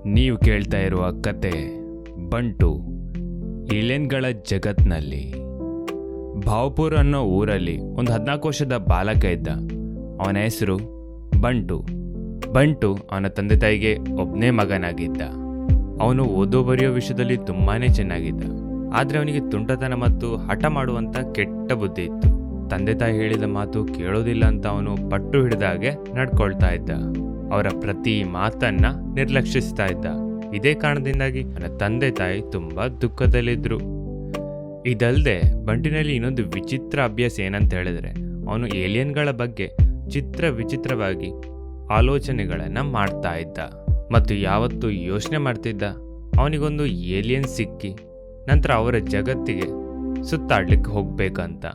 ನೀವು ಕೇಳ್ತಾ ಇರುವ ಕತೆ ಬಂಟು ಏಲಿಯನ್ಗಳ ಜಗತ್ನಲ್ಲಿ. ಭಾವಪುರ್ ಅನ್ನೋ ಊರಲ್ಲಿ ಒಂದು 14 ವರ್ಷದ ಬಾಲಕ ಇದ್ದ. ಅವನ ಹೆಸರು ಬಂಟು. ಅವನ ತಂದೆ ತಾಯಿಗೆ ಒಬ್ಬನೇ ಮಗನಾಗಿದ್ದ. ಅವನು ಓದೋ ಬರೆಯೋ ವಿಷಯದಲ್ಲಿ ತುಂಬಾನೇ ಚೆನ್ನಾಗಿದ್ದ. ಆದರೆ ಅವನಿಗೆ ತುಂಟತನ ಮತ್ತು ಹಠ ಮಾಡುವಂಥ ಕೆಟ್ಟ ಬುದ್ಧಿ ಇತ್ತು. ತಂದೆ ತಾಯಿ ಹೇಳಿದ ಮಾತು ಕೇಳೋದಿಲ್ಲ ಅಂತ ಅವನು ಪಟ್ಟು ಹಿಡಿದಾಗೆ ನಡ್ಕೊಳ್ತಾ ಇದ್ದ. ಅವರ ಪ್ರತಿ ಮಾತನ್ನ ನಿರ್ಲಕ್ಷಿಸ್ತಾ ಇದ್ದ. ಇದೇ ಕಾರಣದಿಂದಾಗಿ ಅವನ ತಂದೆ ತಾಯಿ ತುಂಬಾ ದುಃಖದಲ್ಲಿದ್ರು. ಇದಲ್ಲದೆ ಬಂಟಿನಲ್ಲಿ ಇನ್ನೊಂದು ವಿಚಿತ್ರ ಅಭ್ಯಾಸ ಏನಂತ ಹೇಳಿದ್ರೆ, ಅವನು ಏಲಿಯನ್ಗಳ ಬಗ್ಗೆ ವಿಚಿತ್ರವಾಗಿ ಆಲೋಚನೆಗಳನ್ನ ಮಾಡ್ತಾ ಇದ್ದ. ಮತ್ತು ಯಾವತ್ತೂ ಯೋಚನೆ ಮಾಡ್ತಿದ್ದ, ಅವನಿಗೊಂದು ಏಲಿಯನ್ ಸಿಕ್ಕಿ ನಂತರ ಅವರ ಜಗತ್ತಿಗೆ ಸುತ್ತಾಡ್ಲಿಕ್ಕೆ ಹೋಗ್ಬೇಕಂತ.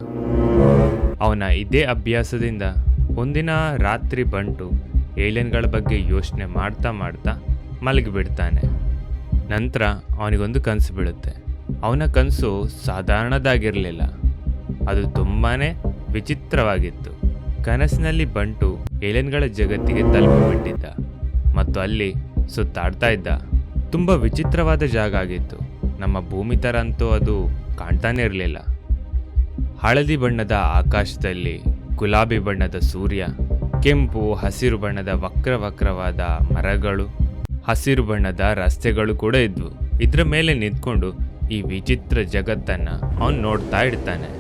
ಅವನ ಇದೇ ಅಭ್ಯಾಸದಿಂದ ಒಂದಿನ ರಾತ್ರಿ ಬಂಟು ಏಲಿಯನ್ಗಳ ಬಗ್ಗೆ ಯೋಚನೆ ಮಾಡ್ತಾ ಮಲಗಿಬಿಡ್ತಾನೆ. ನಂತರ ಅವನಿಗೊಂದು ಕನಸು ಬೀಳುತ್ತೆ. ಅವನ ಕನಸು ಸಾಧಾರಣದಾಗಿರಲಿಲ್ಲ, ಅದು ತುಂಬಾನೇ ವಿಚಿತ್ರವಾಗಿತ್ತು. ಕನಸಿನಲ್ಲಿ ಬಂಟು ಏಲಿಯನ್ಗಳ ಜಗತ್ತಿಗೆ ತಲುಪಿಬಿಟ್ಟಿದ್ದ ಮತ್ತು ಅಲ್ಲಿ ಸುತ್ತಾಡ್ತಾ ಇದ್ದ. ತುಂಬ ವಿಚಿತ್ರವಾದ ಜಾಗ ಆಗಿತ್ತು. ನಮ್ಮ ಭೂಮಿ ಥರ ಅಂತೂ ಅದು ಕಾಣ್ತಾನೆ ಇರಲಿಲ್ಲ. ಹಳದಿ ಬಣ್ಣದ ಆಕಾಶದಲ್ಲಿ ಗುಲಾಬಿ ಬಣ್ಣದ ಸೂರ್ಯ, ಕೆಂಪು ಹಸಿರು ಬಣ್ಣದ ವಕ್ರವಾದ ಮರಗಳು, ಹಸಿರು ಬಣ್ಣದ ರಸ್ತೆಗಳು ಕೂಡ ಇದ್ವು. ಇದ್ರ ಮೇಲೆ ನಿಂತ್ಕೊಂಡು ಈ ವಿಚಿತ್ರ ಜಗತ್ತನ್ನ ಅವನು ನೋಡ್ತಾ ಇರ್ತಾನೆ.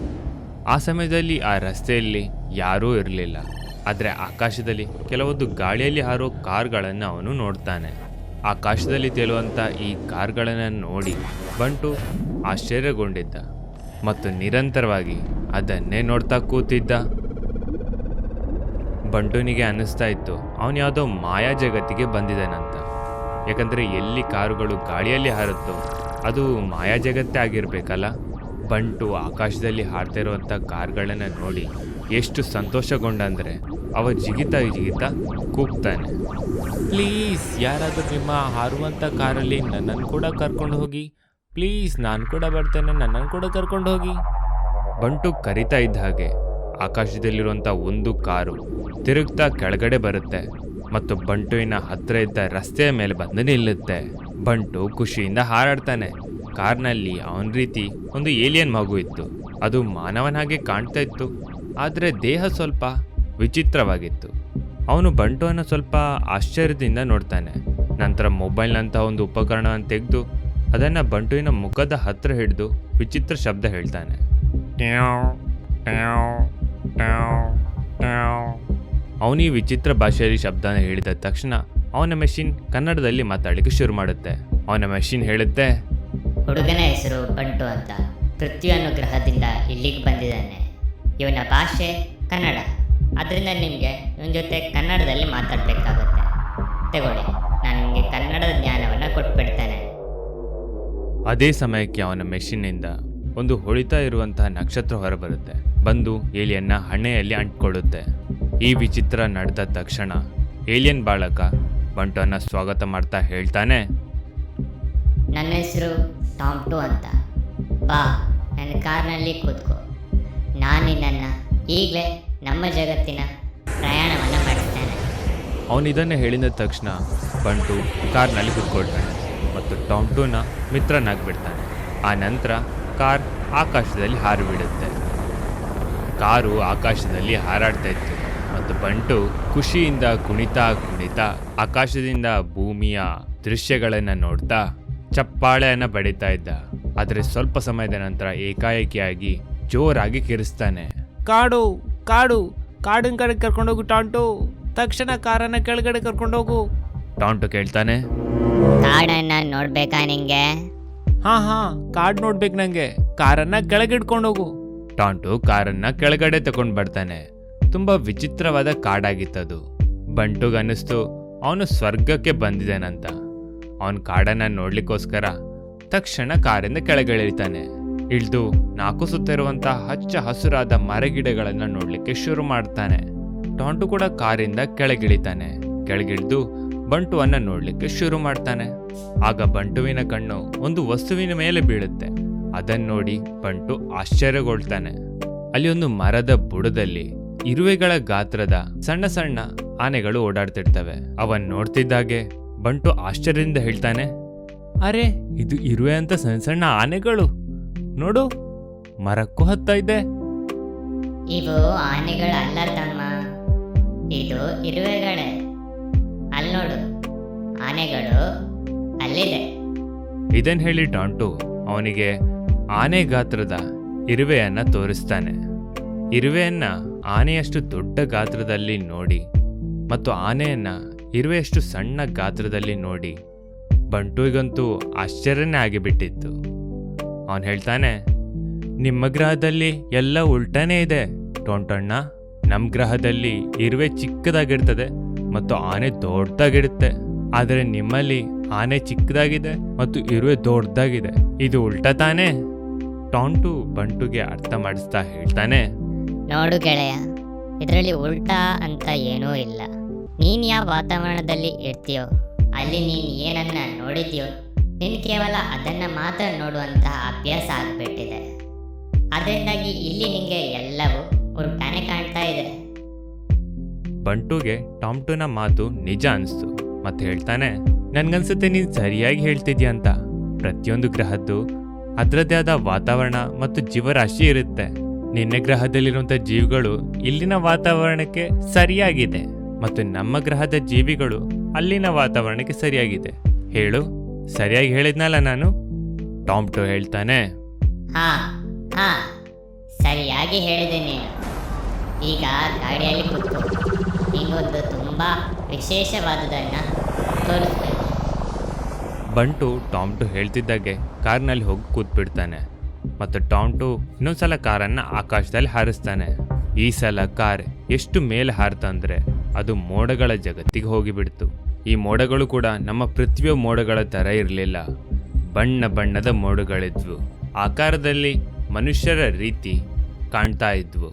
ಆ ಸಮಯದಲ್ಲಿ ಆ ರಸ್ತೆಯಲ್ಲಿ ಯಾರೂ ಇರಲಿಲ್ಲ. ಆದರೆ ಆಕಾಶದಲ್ಲಿ ಕೆಲವೊಂದು ಗಾಳಿಯಲ್ಲಿ ಹಾರೋ ಕಾರ್ಗಳನ್ನು ಅವನು ನೋಡ್ತಾನೆ. ಆಕಾಶದಲ್ಲಿ ತೇಲುವಂಥ ಈ ಕಾರ್ಗಳನ್ನು ನೋಡಿ ಬಂಟು ಆಶ್ಚರ್ಯಗೊಂಡಿದ್ದ ಮತ್ತು ನಿರಂತರವಾಗಿ ಅದನ್ನೇ ನೋಡ್ತಾ ಕೂತಿದ್ದ. ಬಂಟುನಿಗೆ ಅನ್ನಿಸ್ತಾ ಇತ್ತು ಅವನು ಯಾವುದೋ ಮಾಯಾ ಜಗತ್ತಿಗೆ ಬಂದಿದ್ದಾನಂತ. ಯಾಕಂದರೆ ಎಲ್ಲಿ ಕಾರುಗಳು ಗಾಳಿಯಲ್ಲಿ ಹಾರುತ್ತೋ ಅದು ಮಾಯಾ ಜಗತ್ತೇ ಆಗಿರಬೇಕಲ್ಲ. ಬಂಟು ಆಕಾಶದಲ್ಲಿ ಹಾರ್ತಾ ಇರುವಂಥ ಕಾರ್ಗಳನ್ನು ನೋಡಿ ಎಷ್ಟು ಸಂತೋಷಗೊಂಡಂದರೆ ಅವ ಜಿಗಿತಾ ಕೂಗ್ತಾನೆ, ಪ್ಲೀಸ್ ಯಾರಾದರೂ ನಿಮ್ಮ ಹಾರುವಂಥ ಕಾರಲ್ಲಿ ನನ್ನನ್ನು ಕೂಡ ಕರ್ಕೊಂಡು ಹೋಗಿ, ಪ್ಲೀಸ್ ನಾನು ಕೂಡ ಬರ್ತೇನೆ, ನನ್ನನ್ನು ಕೂಡ ಕರ್ಕೊಂಡು ಹೋಗಿ. ಬಂಟು ಕರಿತಾ ಇದ್ದ ಹಾಗೆ ಆಕಾಶದಲ್ಲಿರುವಂಥ ಒಂದು ಕಾರು ತಿರುಗ್ತಾ ಕೆಳಗಡೆ ಬರುತ್ತೆ ಮತ್ತು ಬಂಟುವಿನ ಹತ್ರ ಇದ್ದ ರಸ್ತೆಯ ಮೇಲೆ ಬಂದು ನಿಲ್ಲುತ್ತೆ. ಬಂಟು ಖುಷಿಯಿಂದ ಹಾರಾಡ್ತಾನೆ. ಕಾರ್ನಲ್ಲಿ ಅವನ ರೀತಿ ಒಂದು ಏಲಿಯನ್ ಮಗು ಇತ್ತು. ಅದು ಮಾನವನ ಹಾಗೆ ಕಾಣ್ತಾ ಇತ್ತು, ಆದರೆ ದೇಹ ಸ್ವಲ್ಪ ವಿಚಿತ್ರವಾಗಿತ್ತು. ಅವನು ಬಂಟುವನ್ನು ಸ್ವಲ್ಪ ಆಶ್ಚರ್ಯದಿಂದ ನೋಡ್ತಾನೆ. ನಂತರ ಮೊಬೈಲ್ನಂಥ ಒಂದು ಉಪಕರಣವನ್ನು ತೆಗೆದು ಅದನ್ನು ಬಂಟುವಿನ ಮುಖದ ಹತ್ರ ಹಿಡಿದು ವಿಚಿತ್ರ ಶಬ್ದ ಹೇಳ್ತಾನೆ. ಅವನು ಈ ವಿಚಿತ್ರ ಭಾಷೆಯಲ್ಲಿ ಶಬ್ದನ ಹೇಳಿದ ತಕ್ಷಣ ಅವನ ಮೆಷಿನ್ ಕನ್ನಡದಲ್ಲಿ ಮಾತಾಡಲಿಕ್ಕೆ ಶುರು ಮಾಡುತ್ತೆ. ಅವನ ಮೆಷಿನ್ ಹೇಳುತ್ತೆ, ಹುಡುಗನ ಹೆಸರು ಬಂಟು ಅಂತ. ಪೃಥ್ವಿಯನ್ನು ಗ್ರಹದಿಂದ ಇಲ್ಲಿಗೆ ಬಂದಿದ್ದಾನೆ. ಇವನ ಭಾಷೆ ಕನ್ನಡ. ಅದರಿಂದ ನಿಮಗೆ ಇವನ ಜೊತೆ ಕನ್ನಡದಲ್ಲಿ ಮಾತಾಡಬೇಕಾಗುತ್ತೆ. ತಗೊಳ್ಳಿ, ನಾನು ನಿಮಗೆ ಕನ್ನಡದ ಜ್ಞಾನವನ್ನು ಕೊಟ್ಬಿಡ್ತೇನೆ. ಅದೇ ಸಮಯಕ್ಕೆ ಅವನ ಮೆಷಿನ್ನಿಂದ ಒಂದು ಹೊಳಿತಾ ಇರುವಂತಹ ನಕ್ಷತ್ರ ಹೊರಬರುತ್ತೆ. ಬಂದು ಏಲಿಯನ್ನ ಹಣೆಯಲ್ಲಿ ಅಂಟ್ಕೊಳ್ಳುತ್ತೆ. ಈ ವಿಚಿತ್ರ ನಡೆದ ತಕ್ಷಣ ಏಲಿಯನ್ ಬಾಲಕ ಬಂಟುವನ್ನ ಸ್ವಾಗತ ಮಾಡ್ತಾ ಹೇಳ್ತಾನೆ, ನನ್ನ ಹೆಸರು ಟಾಮ್ಟು ಅಂತ. ಬಾ, ನನ್ನ ಕಾರ್ನಲ್ಲಿ ಕೂತ್ಕೋ. ನಾನು ನಿನ್ನನ್ನು ಈಗಲೇ ನಮ್ಮ ಜಗತ್ತಿನ ಪ್ರಯಾಣವನ್ನು ಮಾಡಿಸ್ತೇನೆ. ಅವನಿದನ್ನು ಹೇಳಿದ ತಕ್ಷಣ ಬಂಟು ಕಾರ್ನಲ್ಲಿ ಕೂತ್ಕೊಳ್ತಾನೆ ಮತ್ತು ಟಾಮ್ಟುನ ಮಿತ್ರನಾಗ್ಬಿಡ್ತಾನೆ. ಆ ನಂತರ ಕಾರ್ ಆಕಾಶದಲ್ಲಿ ಹಾರಿಬಿಡುತ್ತೆ. ಕಾರು ಆಕಾಶದಲ್ಲಿ ಹಾರಾಡ್ತಾ ಇತ್ತು ಮತ್ತು ಬಂಟು ಖುಷಿಯಿಂದ ಕುಣಿತಾ ಆಕಾಶದಿಂದ ಭೂಮಿಯ ದೃಶ್ಯಗಳನ್ನು ನೋಡ್ತಾ ಚಪ್ಪಾಳೆಯನ್ನು ಬಡಿತಾ ಇದ್ದ. ಆದರೆ ಸ್ವಲ್ಪ ಸಮಯದ ನಂತರ ಏಕಾಏಕಿಯಾಗಿ ಜೋರಾಗಿ ಕಿರಿಸ್ತಾನೆ, ಕಾಡು ಕಾಡಿನ ಕಡೆ ಕರ್ಕೊಂಡೋಗು ಟಾಂಟು, ತಕ್ಷಣ ಕಾರನ್ನ ಕೆಳಗಡೆ ಕರ್ಕೊಂಡೋಗು. ಟಾಂಟು ಕೇಳ್ತಾನೆ, ಕಾಡನ್ನ ನೋಡ್ಬೇಕಾ ನಿಂಗೆ? ಹಾ ಕಾಡ್ ನೋಡ್ಬೇಕು ನಂಗೆ, ಕಾರನ್ನ ಕೆಳಗಿಡ್ಕೊಂಡೋಗು. ಟಾಂಟು ಕಾರನ್ನ ಕೆಳಗಡೆ ತಗೊಂಡ್ ಬರ್ತಾನೆ. ತುಂಬಾ ವಿಚಿತ್ರವಾದ ಕಾಡಾಗಿತ್ತದು. ಬಂಟುಗನ್ನಿಸ್ತು ಅವನು ಸ್ವರ್ಗಕ್ಕೆ ಬಂದಿದ್ದಾನಂತ. ಅವನು ಕಾಡನ್ನ ನೋಡ್ಲಿಕ್ಕೋಸ್ಕರ ತಕ್ಷಣ ಕಾರಿಂದ ಕೆಳಗಿಳಿತಾನೆ. ಇಳಿದು 4 ಸುತ್ತ ಇರುವಂತಹ ಹಚ್ಚ ಹಸುರಾದ ಮರಗಿಡಗಳನ್ನ ನೋಡ್ಲಿಕ್ಕೆ ಶುರು ಮಾಡ್ತಾನೆ. ಟಾಂಟು ಕೂಡ ಕಾರಿಂದ ಕೆಳಗಿಳಿತಾನೆ. ಕೆಳಗಿಳಿದು ಬಂಟುವನ್ನ ನೋಡ್ಲಿಕ್ಕೆ ಶುರು ಮಾಡ್ತಾನೆ. ಆಗ ಬಂಟುವಿನ ಕಣ್ಣು ಒಂದು ವಸ್ತುವಿನ ಮೇಲೆ ಬೀಳುತ್ತೆ. ಅದನ್ನ ನೋಡಿ ಬಂಟು ಆಶ್ಚರ್ಯಗೊಳ್ತಾನೆ. ಅಲ್ಲಿ ಒಂದು ಮರದ ಬುಡದಲ್ಲಿ ಇರುವೆಗಳ ಗಾತ್ರದ ಸಣ್ಣ ಆನೆಗಳು ಓಡಾಡ್ತಿರ್ತವೆ. ಅವನ್ ನೋಡ್ತಿದ್ದಾಗೆ ಬಂಟು ಆಶ್ಚರ್ಯದಿಂದ ಹೇಳ್ತಾನೆ, ಅರೆ ಇದು ಇರುವೆ ಅಂತ ಸಣ್ಣ ಸಣ್ಣ ಆನೆಗಳು ನೋಡು, ಮರಕ್ಕೂ ಹತ್ತಾ ಇದೆ. ಇವು ಆನೆಗಳಲ್ಲ ತಮ್ಮ, ಇದು ಇರುವೆಗಳೇ. ಅಲ್ಲಿ ನೋಡು, ಆನೆಗಳು ಅಲ್ಲಿದೆ. ಇದನ್ ಹೇಳಿ ಟಾಂಟು ಅವನಿಗೆ ಆನೆ ಗಾತ್ರದ ಇರುವೆಯನ್ನ ತೋರಿಸ್ತಾನೆ. ಇರುವೆಯನ್ನ ಆನೆಯಷ್ಟು ದೊಡ್ಡ ಗಾತ್ರದಲ್ಲಿ ನೋಡಿ ಮತ್ತು ಆನೆಯನ್ನ ಇರುವೆಯಷ್ಟು ಸಣ್ಣ ಗಾತ್ರದಲ್ಲಿ ನೋಡಿ ಬಂಟುವಿಗಂತೂ ಆಶ್ಚರ್ಯನೇ ಆಗಿಬಿಟ್ಟಿತ್ತು. ಅವನು ಹೇಳ್ತಾನೆ, ನಿಮ್ಮ ಗ್ರಹದಲ್ಲಿ ಎಲ್ಲ ಉಲ್ಟಾನೇ ಇದೆ ಟೊಂಟಣ್ಣ. ನಮ್ಮ ಗ್ರಹದಲ್ಲಿ ಇರುವೆ ಚಿಕ್ಕದಾಗಿರ್ತದೆ ಮತ್ತು ಆನೆ ದೊಡ್ಡದಾಗಿರುತ್ತೆ, ಆದರೆ ನಿಮ್ಮಲ್ಲಿ ಆನೆ ಚಿಕ್ಕದಾಗಿದೆ ಮತ್ತು ಇರುವೆ ದೊಡ್ಡದಾಗಿದೆ. ಇದು ಉಲ್ಟಾ ತಾನೇ? ಟಾಂಟು ಬಂಟುಗೆ ಅರ್ಥ ಮಾಡಿಸ್ತಾ ಹೇಳ್ತಾನೆ, ನೋಡು ಗೆಳೆಯ, ಇದರಲ್ಲಿ ಉಲ್ಟಾ ಅಂತ ಏನೂ ಇಲ್ಲ. ನೀನು ಯಾವ ವಾತಾವರಣದಲ್ಲಿ ಇರ್ತೀಯೋ ಅಲ್ಲಿ ನೀನು ಏನನ್ನ ನೋಡಿದ್ಯೋ ನೀನು ಕೇವಲ ಅದನ್ನು ಮಾತ್ರ ನೋಡುವಂತಹ ಅಭ್ಯಾಸ ಆಗಿಬಿಟ್ಟಿದೆ. ಅದರಿಂದಾಗಿ ಇಲ್ಲಿ ನಿಮಗೆ ಎಲ್ಲವೂ ಉಲ್ಟಾನೇ ಕಾಣ್ತಾ ಇದೆ. ಬಂಟುಗೆ ಟಾಮ್ಟುನ ಮಾತು ನಿಜ ಅನಿಸ್ತು ಮತ್ತೆ ಹೇಳ್ತಾನೆ, ನನ್ಗನ್ಸುತ್ತೆ ನೀನು ಸರಿಯಾಗಿ ಹೇಳ್ತಿದ್ಯಾ ಅಂತ. ಪ್ರತಿಯೊಂದು ಗ್ರಹದ್ದು ಅದರದ್ದೇ ಆದ ವಾತಾವರಣ ಮತ್ತು ಜೀವರಾಶಿ ಇರುತ್ತೆ. ನಿನ್ನ ಗ್ರಹದಲ್ಲಿರುವಂಥ ಜೀವಿಗಳು ಇಲ್ಲಿನ ವಾತಾವರಣಕ್ಕೆ ಸರಿಯಾಗಿದೆ ಮತ್ತು ನಮ್ಮ ಗ್ರಹದ ಜೀವಿಗಳು ಅಲ್ಲಿನ ವಾತಾವರಣಕ್ಕೆ ಸರಿಯಾಗಿದೆ. ಹೇಳು, ಸರಿಯಾಗಿ ಹೇಳಿದ್ನಲ್ಲ ನಾನು? ಟಾಮ್ಟು ಹೇಳ್ತಾನೆ, ಹಾ ಹಾ ಸರಿಯಾಗಿ ಹೇಳಿದೆ ನೀನು. ಈಗ ಗಾಡಿಯಲ್ಲಿ ಕೂತ್ಕೋ, ನಿಂಗೊಂದು ತುಂಬ ವಿಶೇಷವಾದುದನ್ನು ತೋರಿಸ್ಬೇಕು. ಬಂಟು ಟಾಮ್ಟು ಹೇಳ್ತಿದ್ದಾಗೆ ಕಾರ್ನಲ್ಲಿ ಹೋಗಿ ಕೂತ್ಬಿಡ್ತಾನೆ ಮತ್ತು ಟಾಮ್ಟು ಇನ್ನೊಂದ್ಸಲ ಕಾರನ್ನು ಆಕಾಶದಲ್ಲಿ ಹಾರಿಸ್ತಾನೆ. ಈ ಸಲ ಕಾರ್ ಎಷ್ಟು ಮೇಲೆ ಹಾರ್ತಂದ್ರೆ ಅದು ಮೋಡಗಳ ಜಗತ್ತಿಗೆ ಹೋಗಿಬಿಡ್ತು. ಈ ಮೋಡಗಳು ಕೂಡ ನಮ್ಮ ಪೃಥ್ವಿಯ ಮೋಡಗಳ ಥರ ಇರಲಿಲ್ಲ. ಬಣ್ಣ ಬಣ್ಣದ ಮೋಡಗಳಿದ್ವು. ಆಕಾರದಲ್ಲಿ ಮನುಷ್ಯರ ರೀತಿ ಕಾಣ್ತಾ ಇದ್ವು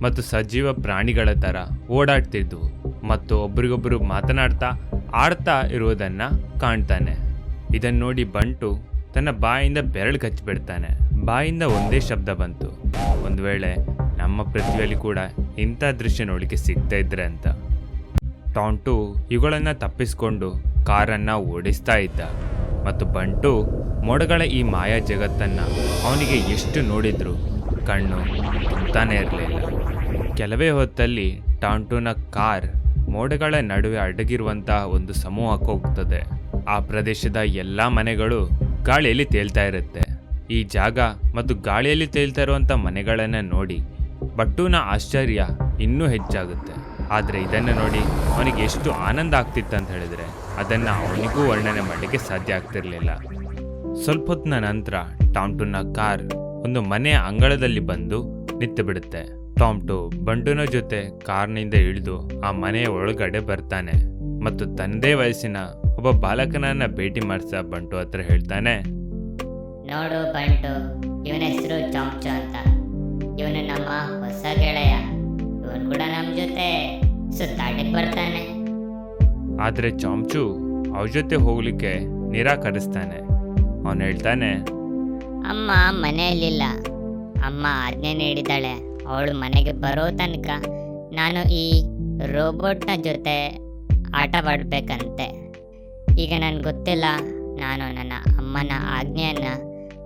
ಮತ್ತು ಸಜೀವ ಪ್ರಾಣಿಗಳ ಥರ ಓಡಾಡ್ತಿದ್ವು ಮತ್ತು ಒಬ್ರಿಗೊಬ್ಬರು ಮಾತನಾಡ್ತಾ ಆಡ್ತಾ ಇರುವುದನ್ನು ಕಾಣ್ತಾನೆ. ಇದನ್ನು ನೋಡಿ ಬಂಟು ತನ್ನ ಬಾಯಿಂದ ಬೆರಳು ಕಚ್ಚಿಬಿಡ್ತಾನೆ. ಬಾಯಿಂದ ಒಂದೇ ಶಬ್ದ ಬಂತು, ಒಂದು ವೇಳೆ ನಮ್ಮ ಪೃಥ್ವಿಯಲ್ಲಿ ಕೂಡ ಇಂಥ ದೃಶ್ಯ ನೋಡಲಿಕ್ಕೆ ಸಿಗ್ತಾ ಇದ್ರೆ ಅಂತ. ಟಾಂಟು ಇವುಗಳನ್ನು ತಪ್ಪಿಸ್ಕೊಂಡು ಕಾರನ್ನು ಓಡಿಸ್ತಾ ಇದ್ದ ಮತ್ತು ಬಂಟು ಮೋಡಗಳ ಈ ಮಾಯಾ ಜಗತ್ತನ್ನು ಅವನಿಗೆ ಎಷ್ಟು ನೋಡಿದ್ರು ಕಣ್ಣು ತುಂಬ್ತಾನೆ ಇರಲಿಲ್ಲ. ಕೆಲವೇ ಹೊತ್ತಲ್ಲಿ ಟಾಂಟುನ ಕಾರ್ ಮೋಡಗಳ ನಡುವೆ ಅಡಗಿರುವಂತಹ ಒಂದು ಸಮೂಹಕ್ಕೆ ಹೋಗ್ತದೆ. ಆ ಪ್ರದೇಶದ ಎಲ್ಲ ಮನೆಗಳು ಗಾಳಿಯಲ್ಲಿ ತೇಲ್ತಾ ಇರುತ್ತೆ. ಈ ಜಾಗ ಮತ್ತು ಗಾಳಿಯಲ್ಲಿ ತೇಲ್ತಾ ಇರುವಂಥ ಮನೆಗಳನ್ನು ನೋಡಿ ಬಟ್ಟುನ ಆಶ್ಚರ್ಯ ಇನ್ನೂ ಹೆಚ್ಚಾಗುತ್ತೆ. ಆದರೆ ಇದನ್ನು ನೋಡಿ ಅವನಿಗೆ ಎಷ್ಟು ಆನಂದ ಆಗ್ತಿತ್ತು ಅಂತ ಹೇಳಿದರೆ ಅದನ್ನು ಅವನಿಗೂ ವರ್ಣನೆ ಮಾಡಲಿಕ್ಕೆ ಸಾಧ್ಯ ಆಗ್ತಿರಲಿಲ್ಲ. ಸ್ವಲ್ಪ ಹೊತ್ತಿನ ನಂತರ ಟಾಮ್ಟುನ ಕಾರ್ ಒಂದು ಮನೆಯ ಅಂಗಳದಲ್ಲಿ ಬಂದು ನಿಂತು ಬಿಡುತ್ತೆ. ಟಾಮ್ಟು ಬಂಟುನ ಜೊತೆ ಕಾರ್ನಿಂದ ಇಳಿದು ಆ ಮನೆಯ ಒಳಗಡೆ ಬರ್ತಾನೆ ಮತ್ತು ತನ್ನದೇ ವಯಸ್ಸಿನ ಒಬ್ಬ ಬಾಲಕನನ್ನ ಭೇಟಿ ಮಾಡಿಸ ಬಂಟು ಹತ್ರ ಹೇಳ್ತಾನೆ, ನೋಡು ಬಂಟು, ಇವನ ಹೆಸರು ಚಾಂಚು ಅಂತ. ಇವನು ನಮ್ಮ ಹೊಸ ಗೆಳೆಯ. ಇವನು ಕೂಡ ನಮ್ಮ ಜೊತೆ ಸುತ್ತಾಡಕ್ಕೆ ಬರ್ತಾನೆ. ಆದರೆ ಚಾಂಚು ಅವ್ರ ಜೊತೆ ಹೋಗ್ಲಿಕ್ಕೆ ನಿರಾಕರಿಸ್ತಾನೆ. ಅವನು ಹೇಳ್ತಾನೆ, ಅಮ್ಮ ಮನೆಯಲ್ಲಿಲ್ಲ. ಅಮ್ಮ ಆಜ್ಞೆ ನೀಡಿದ್ದಾಳೆ, ಅವಳು ಮನೆಗೆ ಬರೋ ತನಕ ನಾನು ಈ ರೋಬೋಟ್ನ ಜೊತೆ ಆಟವಾಡಬೇಕಂತೆ. ಈಗ ನನಗೆ ಗೊತ್ತಿಲ್ಲ ನಾನು ನನ್ನ ಅಮ್ಮನ ಆಜ್ಞೆಯನ್ನು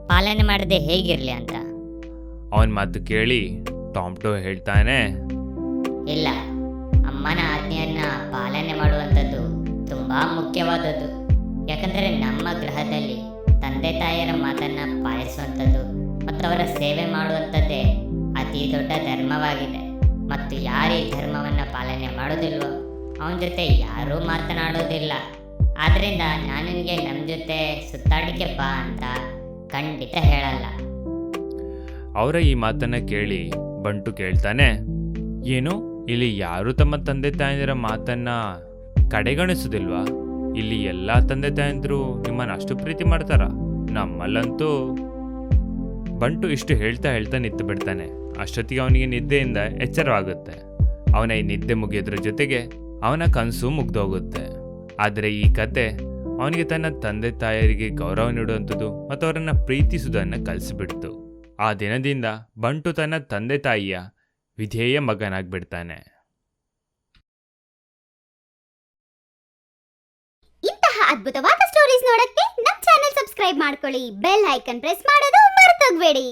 ಪಾಲನೆ ಮಾಡದೆ ಹೇಗಿರಲಿ ಅಂತ. ಅವನ ಮಾತು ಕೇಳಿ ಟಾಮ್ಟು ಹೇಳ್ತಾನೆ, ಇಲ್ಲ, ಅಮ್ಮನ ಆಜ್ಞೆಯನ್ನು ಪಾಲನೆ ಮಾಡುವಂಥದ್ದು ತುಂಬ ಮುಖ್ಯವಾದದ್ದು. ಯಾಕಂದರೆ ನಮ್ಮ ಗ್ರಹದಲ್ಲಿ ತಂದೆ ತಾಯಿಯರ ಮಾತನ್ನು ಪಾಲಿಸುವಂಥದ್ದು ಮತ್ತು ಅವರ ಸೇವೆ ಮಾಡುವಂಥದ್ದೇ ಅತಿ ದೊಡ್ಡ ಧರ್ಮವಾಗಿದೆ. ಮತ್ತು ಯಾರು ಈ ಧರ್ಮವನ್ನು ಪಾಲನೆ ಮಾಡೋದಿಲ್ವೋ ಅವನ ಜೊತೆ ಯಾರೂ ಮಾತನಾಡೋದಿಲ್ಲ. ಆದ್ದರಿಂದ ನಾನು ನಿನಗೆ ನಮ್ಮ ಜೊತೆ ಸುತ್ತಾಡಿಕೆ ಬಾ ಅಂತ ಖಂಡಿತ ಹೇಳಲ್ಲ. ಅವರ ಈ ಮಾತನ್ನ ಕೇಳಿ ಬಂಟು ಕೇಳ್ತಾನೆ, ಏನು ಇಲ್ಲಿ ಯಾರು ತಮ್ಮ ತಂದೆ ತಾಯಂದಿರ ಮಾತನ್ನ ಕಡೆಗಣಿಸೋದಿಲ್ವಾ? ಇಲ್ಲಿ ಎಲ್ಲ ತಂದೆ ತಾಯಂದಿರು ನಿಮ್ಮನ್ನು ಅಷ್ಟು ಪ್ರೀತಿ ಮಾಡ್ತಾರ? ನಮ್ಮಲ್ಲಂತೂ. ಬಂಟು ಇಷ್ಟು ಹೇಳ್ತಾ ಹೇಳ್ತಾ ನಿಂತು ಬಿಡ್ತಾನೆ. ಅಷ್ಟೊತ್ತಿಗೆ ಅವನಿಗೆ ನಿದ್ದೆಯಿಂದ ಎಚ್ಚರವಾಗುತ್ತೆ. ಅವನ ಈ ನಿದ್ದೆ ಮುಗಿಯೋದ್ರ ಜೊತೆಗೆ ಅವನ ಕನಸು ಮುಗ್ದೋಗುತ್ತೆ. ಆದರೆ ಈ ಕತೆ ಅವನಿಗೆ ತನ್ನ ತಂದೆ ತಾಯರಿಗೆ ಗೌರವ ನೀಡುವಂಥದ್ದು ಮತ್ತು ಅವರನ್ನು ಪ್ರೀತಿಸುವುದನ್ನು ಕಲಿಸಿಬಿಡ್ತು. ಆ ದಿನದಿಂದ ಬಂಟು ತನ್ನ ತಂದೆ ತಾಯಿಯ ವಿಧೇಯ ಮಗನಾಗ್ಬಿಡ್ತಾನೆ. ಇಂತಹ ಅದ್ಭುತವಾದ ಸ್ಟೋರೀಸ್ ನೋಡಕ್ಕೆ ನಮ್ಮ ಚಾನೆಲ್ ಸಬ್ಸ್ಕ್ರೈಬ್ ಮಾಡ್ಕೊಳ್ಳಿ. ಬೆಲ್ ಐಕನ್ ಪ್ರೆಸ್ ಮಾಡೋದು ಮರೆತೋಗ್ಬೇಡಿ.